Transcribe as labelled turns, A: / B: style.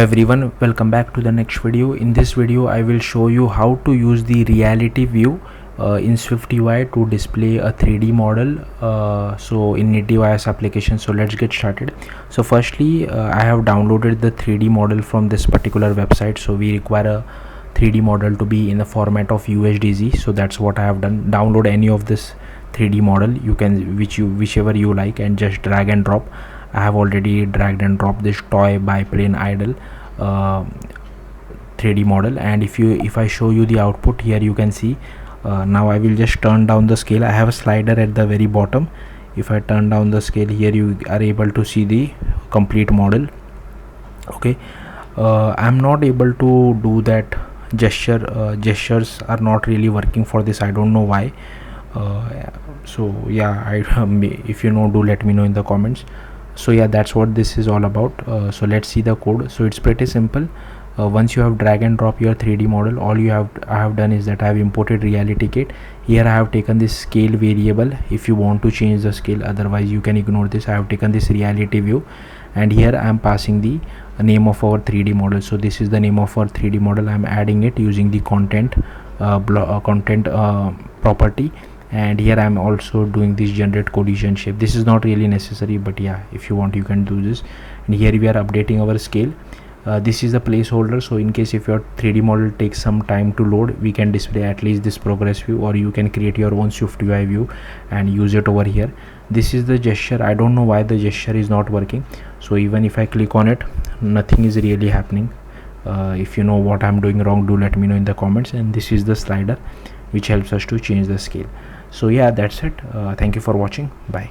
A: Everyone, welcome back to the next video. In this video I will show you how to use the reality view in SwiftUI to display a 3D model so in native iOS application. So let's get started. So firstly I have downloaded the 3D model from this particular website. So we require a 3D model to be in the format of USDZ, so that's what I have done. Download any of this 3D model, you can whichever you like, and just drag and drop. I have already dragged and dropped this toy biplane idle 3D model, and if I show you the output here, you can see now I will just turn down the scale. I have a slider at the very bottom. If I turn down the scale here, you are able to see the complete model. Okay, I'm not able to do that gestures are not really working for this. I don't know why. So yeah, if you know, do let me know in the comments. So yeah, that's what this is all about. So let's see the code. So it's pretty simple. Once you have drag and drop your 3D model, all I have done is that I have imported reality kit. Here I have taken this scale variable if you want to change the scale, otherwise you can ignore this. I have taken this reality view, and here I am passing the name of our 3D model. So this is the name of our 3D model. I am adding it using the content property, and here I am also doing this generate collision shape. This is not really necessary, but yeah, if you want you can do this. And here we are updating our scale. This is the placeholder, so in case if your 3D model takes some time to load, we can display at least this progress view, or you can create your own SwiftUI view and use it over here. This is the gesture. I don't know why the gesture is not working. So even if I click on it, nothing is really happening. If you know what I'm doing wrong, do let me know in the comments. And this is the slider which helps us to change the scale. So yeah, that's it. Thank you for watching. Bye.